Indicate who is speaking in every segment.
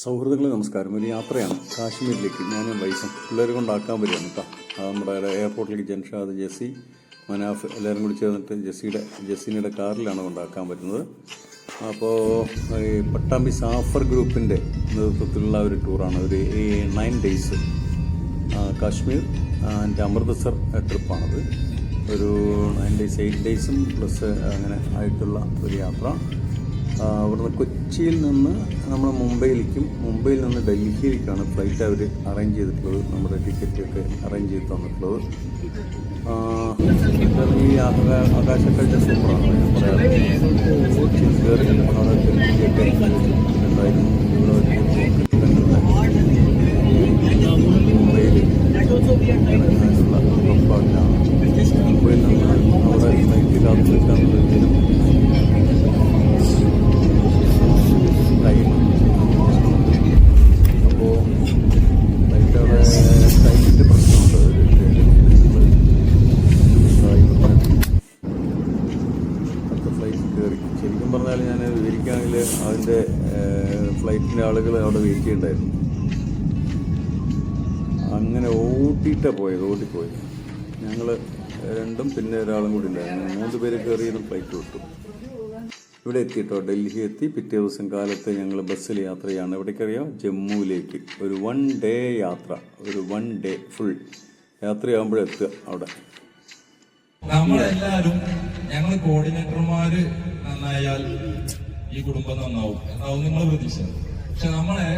Speaker 1: സൗഹൃദങ്ങളെ നമസ്കാരം. ഒരു യാത്രയാണ് കാശ്മീരിലേക്ക്. ഞാനും വൈഫും പിള്ളേരെ കൊണ്ടാക്കാൻ വരികയാണ് കേട്ടോ. നമ്മുടെ എയർപോർട്ടിലേക്ക് ജൻഷാദ്, ജെസ്സി, മനാഫ് എല്ലാവരും കൂടി ചേർന്നിട്ട് ജെസ്സിനിയുടെ കാറിലാണ് കൊണ്ടാക്കാൻ പറ്റുന്നത്. അപ്പോൾ ഈ പട്ടാമ്പി സാഫർ ഗ്രൂപ്പിൻ്റെ നേതൃത്വത്തിലുള്ള ഒരു ടൂറാണ്. ഒരു 9 days കാശ്മീർ ആൻഡ് അമൃത്സർ ട്രിപ്പാണത്. ഒരു 9 days 8 days പ്ലസ് അങ്ങനെ ആയിട്ടുള്ള ഒരു യാത്ര. അവിടുന്ന് കൊച്ചിയിൽ നിന്ന് നമ്മൾ മുംബൈയിൽ നിന്ന് ഡൽഹിയിലേക്കാണ് ഫ്ലൈറ്റ് അവർ അറേഞ്ച് ചെയ്തിട്ടുള്ളത്. നമ്മുടെ ടിക്കറ്റൊക്കെ അറേഞ്ച് ചെയ്ത് തന്നിട്ടുള്ളത്. ഈ ആകാശക്കാഴ്ച സൂപ്പറാണ്, ഞാൻ പറയാറ്. കൊച്ചിയിൽ കയറി അവിടെ ഡൽഹിയൊക്കെ ഉണ്ടായിരുന്നു. മുംബൈയിൽ ഇറങ്ങാനുള്ള ഉറപ്പാക്കിയാണ്. മുംബൈയിൽ നിന്ന് അവിടെ ഫ്ലൈറ്റ് കാത്തു വെക്കാനുള്ളതിനും ശരിക്കും പറഞ്ഞാൽ ഞാൻ വിവരിക്കുകയാണെങ്കിൽ അതിൻ്റെ ഫ്ലൈറ്റിൻ്റെ ആളുകൾ അവിടെ വെയിറ്റ് ചെയ്യണ്ടായിരുന്നു. അങ്ങനെ ഓടിപ്പോയി. ഞങ്ങൾ രണ്ടും പിന്നെ ഒരാളും കൂടി ഉണ്ടായിരുന്നു. 3 പേര് കയറിയതും ഫ്ലൈറ്റ് വിട്ടു. ഇവിടെ എത്തിയിട്ടോ, ഡൽഹി എത്തി. പിറ്റേ ദിവസം കാലത്ത് ഞങ്ങൾ ബസ്സിൽ യാത്ര ചെയ്യാണ്. എവിടേക്കറിയാം? ജമ്മുവിലേക്ക്. ഒരു 1 day യാത്ര, ഒരു 1 day ഫുൾ യാത്രയാകുമ്പോഴെത്തുക അവിടെ.
Speaker 2: നമ്മളെല്ലാരും ഞങ്ങൾ കോർഡിനേറ്റർമാര് നന്നായാൽ ഈ കുടുംബം നന്നാവും നിങ്ങൾ പ്രതീക്ഷ. പക്ഷെ നമ്മളെ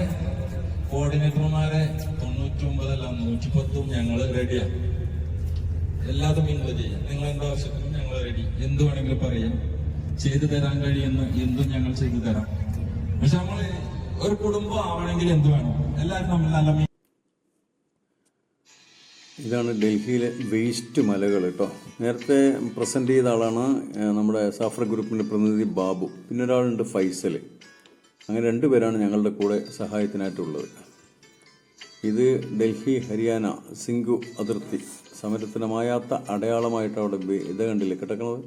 Speaker 2: കോർഡിനേറ്റർമാരെ 99 അല്ല 110 ഞങ്ങൾ റെഡിയാണ്. എല്ലാതും നിങ്ങൾ ചെയ്യാം. നിങ്ങൾ എന്താവശ്യത്തിനും ഞങ്ങൾ റെഡി. എന്ത് വേണമെങ്കിലും പറയാം, ചെയ്തു തരാൻ കഴിയുന്ന എന്തും ഞങ്ങൾ ചെയ്തു തരാം. പക്ഷെ നമ്മള് ഒരു കുടുംബം ആവണമെങ്കിൽ എന്ത് വേണം? എല്ലാവരും നമ്മൾ നല്ല.
Speaker 1: ഇതാണ് ഡൽഹിയിലെ വേസ്റ്റ് മലകൾ കേട്ടോ. നേരത്തെ പ്രസൻറ്റ് ചെയ്ത ആളാണ് നമ്മുടെ സാഫർ ഗ്രൂപ്പിൻ്റെ പ്രതിനിധി ബാബു. പിന്നെ ഒരാളുണ്ട് ഫൈസൽ. അങ്ങനെ 2 പേരാണ് ഞങ്ങളുടെ കൂടെ സഹായത്തിനായിട്ടുള്ളത്. ഇത് ഡൽഹി ഹരിയാന സിംഗു അതിർത്തി. സമരത്തിന് മായാത്ത അടയാളമായിട്ട് അവിടെ ഇത് കണ്ടില്ലേ കിടക്കുന്നത്.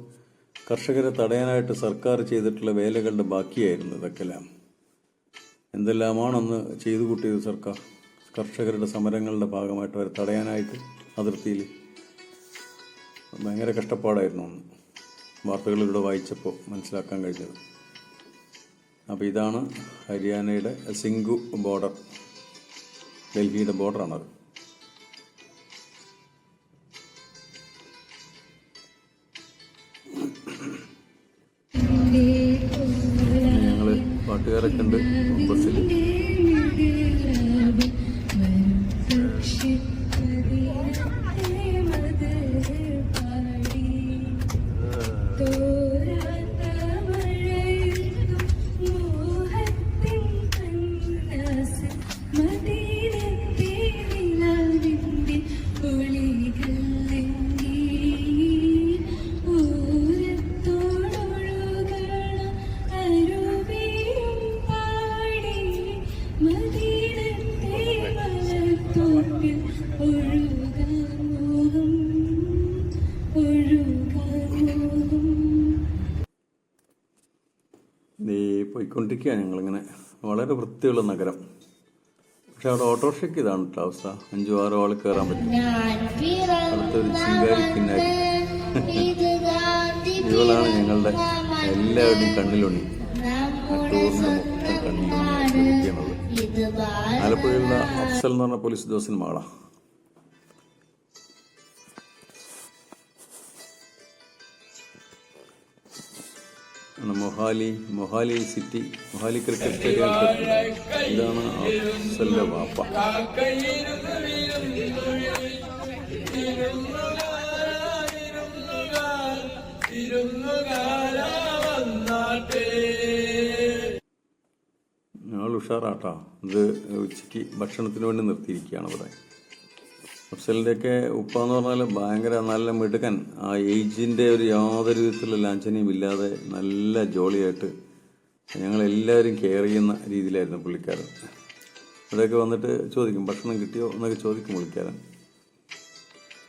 Speaker 1: കർഷകരെ തടയാനായിട്ട് സർക്കാർ ചെയ്തിട്ടുള്ള വേലകളുടെ ബാക്കിയായിരുന്നു ഇതൊക്കെല്ലാം. എന്തെല്ലാമാണെന്ന് ചെയ്തു കൂട്ടിയത് സർക്കാർ. കർഷകരുടെ സമരങ്ങളുടെ ഭാഗമായിട്ട് അവരെ തടയാനായിട്ട് അതിർത്തിയിൽ ഭയങ്കര കഷ്ടപ്പാടായിരുന്നു അന്ന്. വാർത്തകളിലൂടെ വായിച്ചപ്പോൾ മനസ്സിലാക്കാൻ കഴിഞ്ഞത്. അപ്പോൾ ഇതാണ് ഹരിയാനയുടെ സിംഗു ബോർഡർ, ഡൽഹിയുടെ ബോർഡറാണത്. ഞങ്ങൾ പാട്ടുകാരൊക്കെ ഉണ്ട് ബസ്സിൽ. പോയിക്കൊണ്ടിരിക്കുകയാണ് ഞങ്ങളിങ്ങനെ. വളരെ വൃത്തിയുള്ള നഗരം. പക്ഷെ അവിടെ ഓട്ടോറിക്ഷയ്ക്ക് ഇതാണ് കേട്ടോ അവസ്ഥ. 5-6 ആൾ കയറാൻ പറ്റും. അടുത്തൊരു ചിങ്കാരി കിന്നാരി. ഇവളാണ് ഞങ്ങളുടെ എല്ലാവരുടെയും കണ്ണിലുണ്ണി. ടൂറിന് മൊത്തം കണ്ണിലുണ്ണിയാണ്. ആലപ്പുഴയിലുള്ള അഫ്സൽ എന്ന് പറഞ്ഞ പോലീസ് ഉദ്യോഗസ്ഥൻ മകളാ. Mohali city, Mohali cricket stadium. ഇതാണ് അഫ്സലിന്റെ വാപ്പ. ഞങ്ങൾ ഉഷാറാട്ടാ. ഇത് ഉച്ചയ്ക്ക് ഭക്ഷണത്തിന് വേണ്ടി നിർത്തിയിരിക്കുകയാണ് ഇവിടെ. അഫ്സലിൻ്റെയൊക്കെ ഉപ്പ എന്ന് പറഞ്ഞാൽ ഭയങ്കര നല്ല മിടുക്കൻ. ആ ഏജിൻ്റെ ഒരു യാതൊരു വിധത്തിലുള്ള ലാഞ്ചനയും ഇല്ലാതെ നല്ല ജോളിയായിട്ട് ഞങ്ങളെല്ലാവരും കെയർ ചെയ്യുന്ന രീതിയിലായിരുന്നു പുള്ളിക്കാരൻ. ഇവിടെയൊക്കെ വന്നിട്ട് ചോദിക്കും ഭക്ഷണം കിട്ടിയോ എന്നൊക്കെ ചോദിക്കും പുള്ളിക്കാരൻ.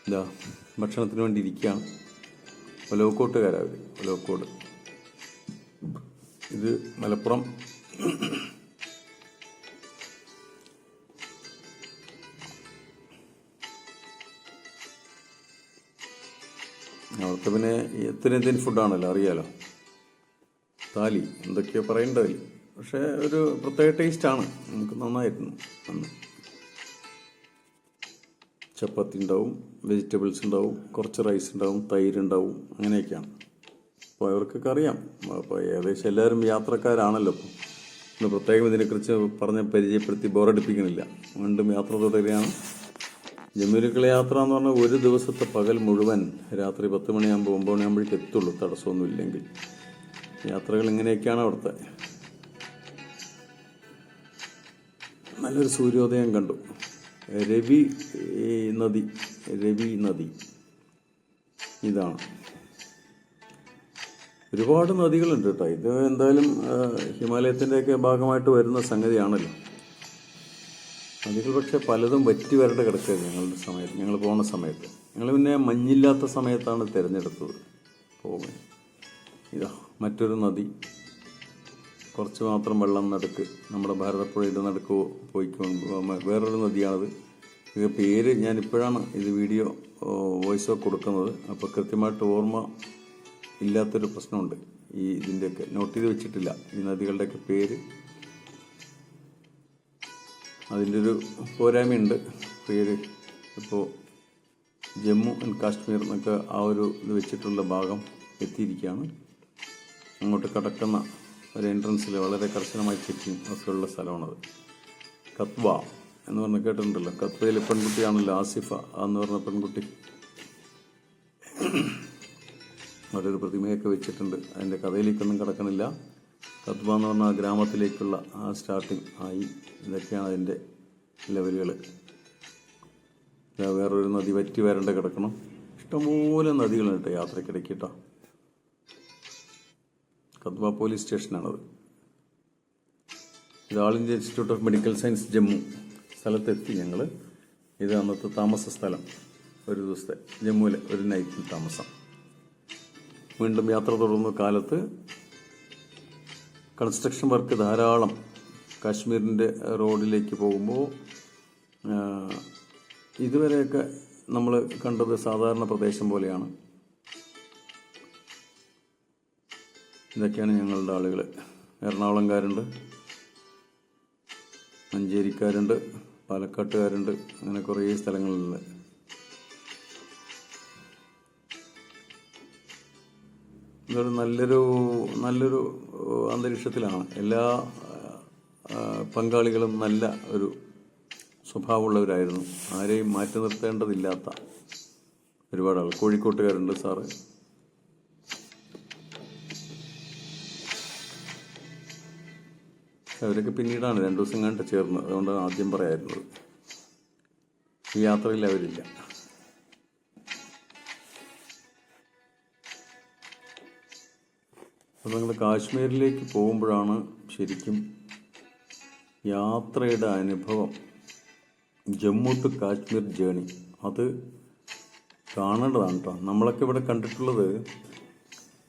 Speaker 1: ഇതാ ഭക്ഷണത്തിന് വേണ്ടി ഇരിക്കുകയാണ്. ഒലോക്കോട്ടുകാരവർ, ഒലോക്കോട്. ഇത് മലപ്പുറം അവിടുത്തെ പിന്നെ ഉത്തരേന്ത്യൻ ഫുഡാണല്ലോ, അറിയാലോ. താലി എന്തൊക്കെയോ പറയേണ്ടതില്ല, പക്ഷേ ഒരു പ്രത്യേക ടേസ്റ്റാണ്. നമുക്ക് നന്നായിരുന്നു അന്ന്. ചപ്പാത്തി ഉണ്ടാവും, വെജിറ്റബിൾസ് ഉണ്ടാവും, കുറച്ച് റൈസ് ഉണ്ടാവും, തൈര് ഉണ്ടാവും, അങ്ങനെയൊക്കെയാണ്. അപ്പോൾ അവർക്കൊക്കെ അറിയാം. അപ്പോൾ ഏകദേശം എല്ലാവരും യാത്രക്കാരാണല്ലോ. ഇപ്പോൾ ഇന്ന് പ്രത്യേകം ഇതിനെക്കുറിച്ച് പറഞ്ഞ് പരിചയപ്പെടുത്തി ബോറടിപ്പിക്കണില്ല. വീണ്ടും യാത്ര തുടരുകയാണ്. ജമ്മുവിലേക്കുള്ള യാത്ര എന്ന് പറഞ്ഞാൽ ഒരു ദിവസത്തെ പകൽ മുഴുവൻ രാത്രി 10 മണിയാകുമ്പോൾ 9 മണിയാകുമ്പോഴേക്ക് എത്തുള്ളൂ, തടസ്സമൊന്നും ഇല്ലെങ്കിൽ. യാത്രകൾ ഇങ്ങനെയൊക്കെയാണ് അവിടുത്തെ. നല്ലൊരു സൂര്യോദയം കണ്ടു. രവി നദി ഇതാണ്. ഒരുപാട് നദികളുണ്ട് കേട്ടോ. ഇത് എന്തായാലും ഹിമാലയത്തിൻ്റെയൊക്കെ ഭാഗമായിട്ട് വരുന്ന സംഗതിയാണല്ലോ. നദികൾ പക്ഷെ പലതും വറ്റി വരണ്ട് കിടക്കുകയായിരുന്നു ഞങ്ങൾ പോകുന്ന സമയത്ത്. ഞങ്ങൾ പിന്നെ മഞ്ഞില്ലാത്ത സമയത്താണ് തിരഞ്ഞെടുത്തത് പോകാൻ. ഇതാ മറ്റൊരു നദി, കുറച്ച് മാത്രം വെള്ളം നടുക്ക്, നമ്മുടെ ഭാരതപ്പുഴയുടെ നടുക്ക് വേറൊരു നദിയാണത്. ഇത് പേര് ഞാൻ ഇപ്പോഴാണ് ഇത് വീഡിയോ വോയിസ് ഓഫ് കൊടുക്കുന്നത്. അപ്പോൾ കൃത്യമായിട്ട് ഓർമ്മ ഇല്ലാത്തൊരു പ്രശ്നമുണ്ട്. ഇതിൻ്റെയൊക്കെ നോട്ട് ചെയ്ത് വെച്ചിട്ടില്ല, ഈ നദികളുടെയൊക്കെ പേര്. അതിൻ്റെ ഒരു പോരായ്മയുണ്ട് പേര്. ഇപ്പോൾ ജമ്മു ആൻഡ് കാശ്മീർ എന്നൊക്കെ ആ ഒരു ഇത് വെച്ചിട്ടുള്ള ഭാഗം എത്തിയിരിക്കുകയാണ്. അങ്ങോട്ട് കടക്കുന്ന ഒരു എൻട്രൻസിൽ വളരെ കർശനമായി ചെക്കിങ് ഒക്കെ ഉള്ള സ്ഥലമാണത്. കത്വ എന്ന് പറഞ്ഞ് കേട്ടിട്ടുണ്ടല്ലോ. കത്വയിലെ പെൺകുട്ടിയാണല്ലോ ആസിഫ എന്ന് പറഞ്ഞ പെൺകുട്ടി. അവിടെ ഒരു പ്രതിമയൊക്കെ വെച്ചിട്ടുണ്ട്. അതിൻ്റെ കഥയിലേക്കൊന്നും കിടക്കണില്ല. കത്വ എന്ന് പറഞ്ഞ ഗ്രാമത്തിലേക്കുള്ള ആ സ്റ്റാർട്ടിങ് ആയി. ഇതൊക്കെയാണ് അതിൻ്റെ ലെവലുകൾ. വേറൊരു നദി വറ്റി വരണ്ട കിടക്കണം. ഇഷ്ടംപോലെ നദികളുണ്ട് കേട്ടോ യാത്രക്കിടയ്ക്ക് കേട്ടോ. കത്വ പോലീസ് സ്റ്റേഷനാണത്. ഇത് all India institute of medical science Jammu സ്ഥലത്തെത്തി ഞങ്ങൾ. ഇത് അന്നത്തെ താമസ സ്ഥലം. ഒരു ദിവസത്തെ ജമ്മുവിലെ ഒരു നൈറ്റ് താമസം. വീണ്ടും യാത്ര തുടർന്ന കാലത്ത് കൺസ്ട്രക്ഷൻ വർക്ക് ധാരാളം കാശ്മീരിൻ്റെ റോഡിലേക്ക് പോകുമ്പോൾ ഇതുവരെയൊക്കെ നമ്മൾ കണ്ടത് സാധാരണ പ്രദേശം പോലെയാണ്. ഇതൊക്കെയാണ് ഞങ്ങളുടെ ആളുകൾ. എറണാകുളംകാരുണ്ട്, മഞ്ചേരിക്കാരുണ്ട്, പാലക്കാട്ടുകാരുണ്ട്, അങ്ങനെ കുറേ സ്ഥലങ്ങളിലുണ്ട്. ഇതൊരു നല്ലൊരു അന്തരീക്ഷത്തിലാണ്. എല്ലാ പങ്കാളികളും നല്ല ഒരു സ്വഭാവമുള്ളവരായിരുന്നു. ആരെയും മാറ്റി നിർത്തേണ്ടതില്ലാത്ത ഒരുപാട് ആൾ. കോഴിക്കോട്ടുകാരുണ്ട് സാറ്. അവരൊക്കെ പിന്നീടാണ് 2 ദിവസം കണ്ട് ചേർന്നത്. അതുകൊണ്ടാണ് ആദ്യം പറയായിരുന്നത്. ഈ യാത്രയിൽ അവരില്ല. അപ്പോൾ നിങ്ങൾ കാശ്മീരിലേക്ക് പോകുമ്പോഴാണ് ശരിക്കും യാത്രയുടെ അനുഭവം. ജമ്മു ടു കാശ്മീർ ജേണി അത് കാണേണ്ടതാണ് കേട്ടോ. നമ്മളൊക്കെ ഇവിടെ കണ്ടിട്ടുള്ളത്,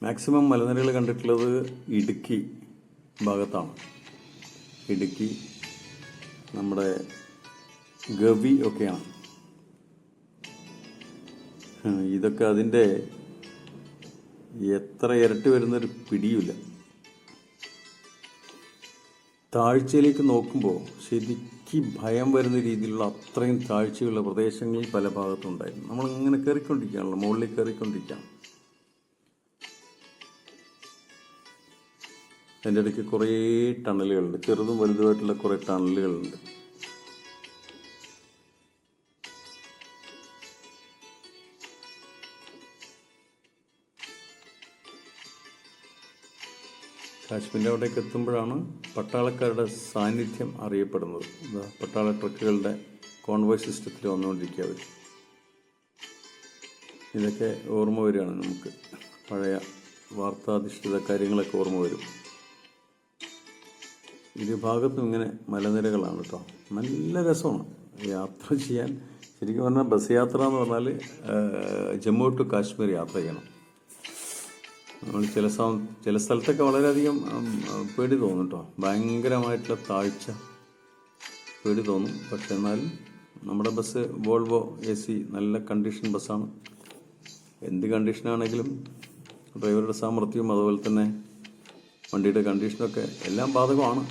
Speaker 1: മാക്സിമം മലനിരകൾ കണ്ടിട്ടുള്ളത് ഇടുക്കി ഭാഗത്താണ്. ഇടുക്കി, നമ്മുടെ ഗവി ഒക്കെയാണ്. ഇതൊക്കെ അതിൻ്റെ എത്ര ഇരട്ടി വരുന്നൊരു പിടിയുമില്ല. താഴ്ചയിലേക്ക് നോക്കുമ്പോൾ ശരിക്കും ഭയം വരുന്ന രീതിയിലുള്ള അത്രയും താഴ്ചയുള്ള പ്രദേശങ്ങളിൽ പല ഭാഗത്തും ഉണ്ടായിരുന്നു. നമ്മളിങ്ങനെ കയറിക്കൊണ്ടിരിക്കുകയാണല്ലോ, മുകളിലേക്ക് കയറിക്കൊണ്ടിരിക്കുകയാണ്. അതിൻ്റെ ഇടയ്ക്ക് കുറേ ടണലുകളുണ്ട്, ചെറുതും വലുതുമായിട്ടുള്ള കുറേ ടണലുകളുണ്ട്. കാശ്മീരിൻ്റെ അവിടേക്ക് എത്തുമ്പോഴാണ് പട്ടാളക്കാരുടെ സാന്നിധ്യം അറിയപ്പെടുന്നത്. പട്ടാള ട്രക്കുകളുടെ കോൺവോയ് സിസ്റ്റത്തിൽ വന്നുകൊണ്ടിരിക്കുക അവർ. ഇതൊക്കെ ഓർമ്മ വരികയാണ് നമുക്ക്. പഴയ വാർത്താധിഷ്ഠിത കാര്യങ്ങളൊക്കെ ഓർമ്മ വരും. ഇരുഭാഗത്തും ഇങ്ങനെ മലനിരകളാണ് കേട്ടോ. നല്ല രസമാണ് യാത്ര ചെയ്യാൻ. ശരിക്കും പറഞ്ഞാൽ ബസ് യാത്ര എന്ന് പറഞ്ഞാൽ ജമ്മു ടു കാശ്മീർ യാത്ര ചെയ്യണം. നമ്മൾ ചില സ്ഥലത്തൊക്കെ വളരെയധികം പേടി തോന്നും കേട്ടോ. ഭയങ്കരമായിട്ടുള്ള താഴ്ച പേടി തോന്നും. പക്ഷെ എന്നാലും നമ്മുടെ ബസ് വോൾവോ AC നല്ല കണ്ടീഷൻ ബസ്സാണ്. എന്ത് കണ്ടീഷനാണെങ്കിലും ഡ്രൈവറുടെ സാമർഥ്യവും അതുപോലെ തന്നെ വണ്ടിയുടെ കണ്ടീഷനൊക്കെ എല്ലാം ബാധകമാണ്.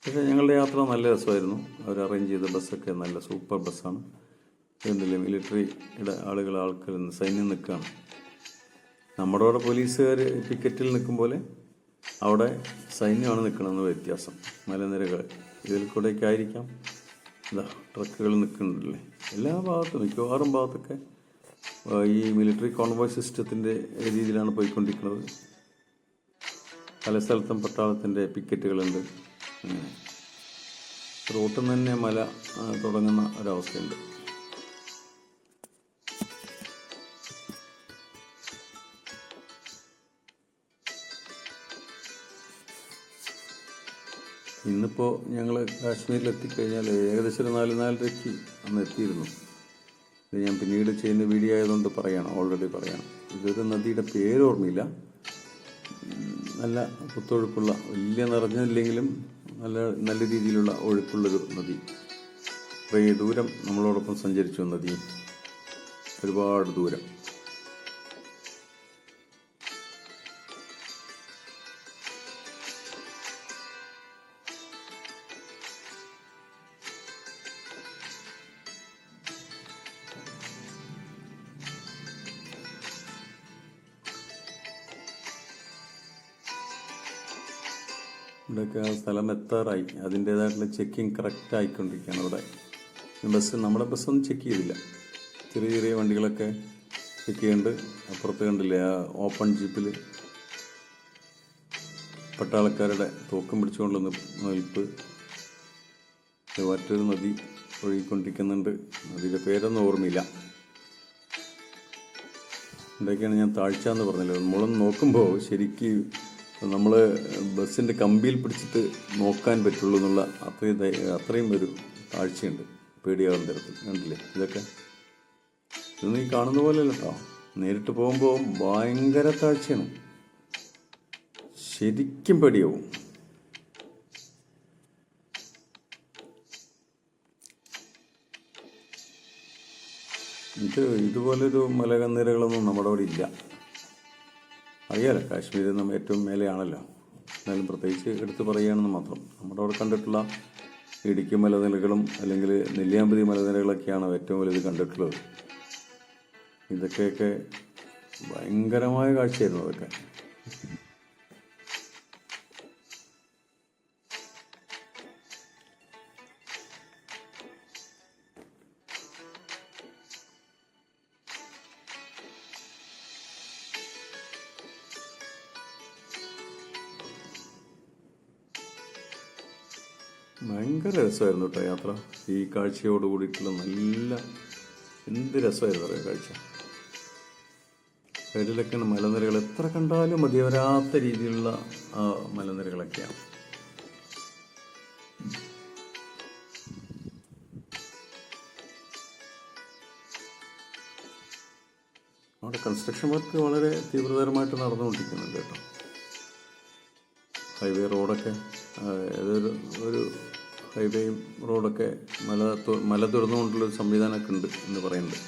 Speaker 1: പക്ഷേ ഞങ്ങളുടെ യാത്ര നല്ല രസമായിരുന്നു. അവർ അറേഞ്ച് ചെയ്ത ബസ്സൊക്കെ നല്ല സൂപ്പർ ബസ്സാണ്. എന്നില്ല മിലിറ്ററിയുടെ ആൾക്കാർ സൈന്യം നിൽക്കുകയാണ്. നമ്മുടെ അവിടെ പോലീസുകാർ പിക്കറ്റിൽ നിൽക്കും പോലെ അവിടെ സൈന്യമാണ് നിൽക്കണമെന്ന് വ്യത്യാസം. മലനിരകൾ ഇതിൽ കൂടെയൊക്കെ ആയിരിക്കാം ഇതാ ട്രക്കുകൾ നിൽക്കുന്നുണ്ടല്ലേ. എല്ലാ ഭാഗത്തും മിക്കവാറും ഭാഗത്തൊക്കെ ഈ മിലിറ്ററി കോൺവോയ് സിസ്റ്റത്തിൻ്റെ രീതിയിലാണ് പോയിക്കൊണ്ടിരിക്കുന്നത്. പല സ്ഥലത്തും പട്ടാളത്തിൻ്റെ പിക്കറ്റുകളുണ്ട്. അങ്ങനെ റോട്ടിൽ നിന്ന് തന്നെ മല തുടങ്ങുന്ന ഒരവസ്ഥയുണ്ട്. ഇന്നിപ്പോൾ ഞങ്ങൾ കാശ്മീരിലെത്തിക്കഴിഞ്ഞാൽ ഏകദേശം ഒരു 4-4:30 അന്ന് എത്തിയിരുന്നു. ഇത് ഞാൻ പിന്നീട് ചെയ്യുന്ന വീഡിയോ ആയതുകൊണ്ട് ഓൾറെഡി പറയണം. ഇതൊരു നദിയുടെ പേര് ഓർമ്മയില്ല. നല്ല കുത്തൊഴുക്കുള്ള, വലിയ നിറഞ്ഞില്ലെങ്കിലും നല്ല രീതിയിലുള്ള ഒഴുക്കുള്ളൊരു നദി. കുറേ ദൂരം നമ്മളോടൊപ്പം സഞ്ചരിച്ചു നദി, ഒരുപാട് ദൂരം. ഇവിടെയൊക്കെ ആ സ്ഥലം എത്താറായി. അതിൻ്റേതായിട്ടുള്ള ചെക്കിങ് കറക്റ്റ് ആയിക്കൊണ്ടിരിക്കുകയാണ് ഇവിടെ. നമ്മുടെ ബസ്സൊന്നും ചെക്ക് ചെയ്തില്ല. ചെറിയ ചെറിയ വണ്ടികളൊക്കെ ചെക്ക് ചെയ്യുന്നുണ്ട്. അപ്പുറത്ത് കണ്ടില്ലേ ആ ഓപ്പൺ ജീപ്പിൽ പട്ടാളക്കാരുടെ തോക്കും പിടിച്ചുകൊണ്ട് നിൽപ്പ്. മറ്റൊരു നദി ഒഴുകിക്കൊണ്ടിരിക്കുന്നുണ്ട്. നദിയുടെ പേരൊന്നും ഓർമ്മയില്ല. ഇവിടെയൊക്കെയാണ് ഞാൻ താഴ്ച എന്ന് പറഞ്ഞല്ലോ. നമ്മളൊന്ന് നോക്കുമ്പോൾ ശരിക്ക് നമ്മൾ ബസ്സിൻ്റെ കമ്പിയിൽ പിടിച്ചിട്ട് നോക്കാൻ പറ്റുള്ളൂ എന്നുള്ള അത്രയും ഒരു താഴ്ചയുണ്ട്. പേടിയാകുന്ന തരത്തിൽ കണ്ടില്ലേ. ഇതൊന്നും ഈ കാണുന്ന പോലെയല്ല കേട്ടോ. നേരിട്ട് പോകുമ്പോൾ ഭയങ്കര താഴ്ചയാണ്. ശരിക്കും പേടിയാവും. ഇതുപോലൊരു മലനിരകളൊന്നും നമ്മുടെ അവിടെ ഇല്ല. അറിയാലോ, കാശ്മീരിൽ നിന്ന് ഏറ്റവും മേലെയാണല്ലോ. എന്നാലും പ്രത്യേകിച്ച് എടുത്ത് പറയുകയാണെന്ന് മാത്രം. നമ്മുടെ അവിടെ കണ്ടിട്ടുള്ള ഇടുക്കി മലനിരകളും അല്ലെങ്കിൽ നെല്ലിയാമ്പതി മലനിരകളൊക്കെയാണ് ഏറ്റവും വലുത് കണ്ടിട്ടുള്ളത്. ഇതൊക്കെയൊക്കെ ഭയങ്കരമായ കാഴ്ചയായിരുന്നു അതൊക്കെ. ഭയങ്കര രസമായിരുന്നു കേട്ടോ യാത്ര. ഈ കാഴ്ചയോട് കൂടിയിട്ടുള്ള എന്ത് രസമായിരുന്നു അറിയാം കാഴ്ച. സൈഡിലൊക്കെയാണ് മലനിരകൾ. എത്ര കണ്ടാലും മതിവരാത്ത രീതിയിലുള്ള മലനിരകളൊക്കെയാണ്. അവിടെ കൺസ്ട്രക്ഷൻ വർക്ക് വളരെ തീവ്രതരമായിട്ട് നടന്നുകൊണ്ടിരിക്കുന്നുണ്ട് കേട്ടോ. ഹൈവേ റോഡൊക്കെ ഒരു ഹൈവേയും റോഡൊക്കെ മല തുറന്നുകൊണ്ടുള്ളൊരു സംവിധാനമൊക്കെ ഉണ്ട് എന്ന് പറയുന്നുണ്ട്.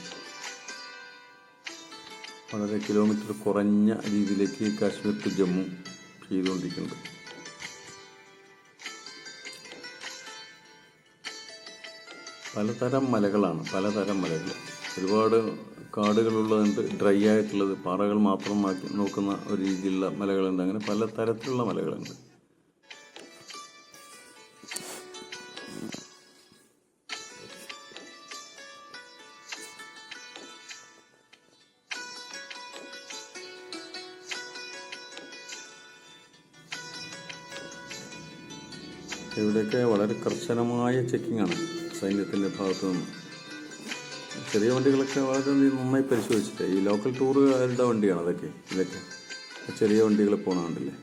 Speaker 1: വളരെ കിലോമീറ്റർ കുറഞ്ഞ രീതിയിലേക്ക് കാശ്മീർ ടു ജമ്മു ചെയ്തുകൊണ്ടിരിക്കുന്നുണ്ട്. പലതരം മലകളാണ്, ഒരുപാട് കാടുകളുള്ളതുണ്ട്, ഡ്രൈ ആയിട്ടുള്ളത്, പാറകൾ മാത്രം നോക്കുന്ന ഒരു രീതിയിലുള്ള മലകളുണ്ട്. അങ്ങനെ പല തരത്തിലുള്ള മലകളുണ്ട്. ഇവിടെയൊക്കെ വളരെ കർശനമായ ചെക്കിങ്ങാണ് സൈന്യത്തിൻ്റെ ഭാഗത്തു നിന്ന്. ചെറിയ വണ്ടികളൊക്കെ വളരെ നന്നായി പരിശോധിച്ചിട്ട്, ഈ ലോക്കൽ ടൂറുകാരുടെ വണ്ടിയാണ് ഇതൊക്കെ ചെറിയ വണ്ടികൾ പോകണ കണ്ടില്ലേ.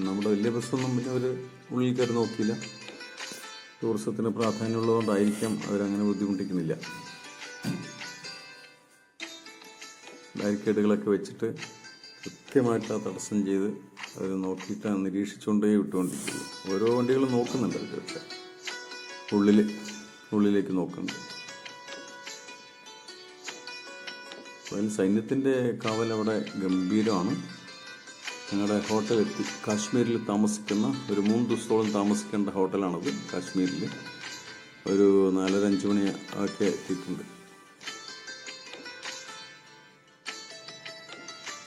Speaker 1: നമ്മുടെ വലിയ ബസ്സൊന്നും പിന്നെ അവർ ഉള്ളിൽ കയറി നോക്കിയില്ല. ടൂറിസത്തിന് പ്രാധാന്യമുള്ളതുകൊണ്ടായിരിക്കാം അവരങ്ങനെ ബുദ്ധിമുട്ടിക്കുന്നില്ല. ബാരിക്കേഡുകളൊക്കെ വെച്ചിട്ട് കൃത്യമായിട്ട് ആ തടസ്സം ചെയ്ത് അവർ നോക്കിയിട്ട് നിരീക്ഷിച്ചുകൊണ്ടേ വിട്ടുകൊണ്ടിരിക്കുന്നു. ഓരോ വണ്ടികളും നോക്കുന്നുണ്ട് അവർ, പക്ഷേ ഉള്ളിലേക്ക് നോക്കുന്നുണ്ട്. അതിൽ സൈന്യത്തിൻ്റെ കാവൽ അവിടെ ഗംഭീരമാണ്. ഞങ്ങളുടെ ഹോട്ടലെത്തി. കാശ്മീരിൽ താമസിക്കുന്ന ഒരു 3 ദിവസത്തോളം താമസിക്കേണ്ട ഹോട്ടലാണത്. കാശ്മീരിൽ ഒരു 4-5 മണി ഒക്കെ എത്തിയിട്ടുണ്ട്.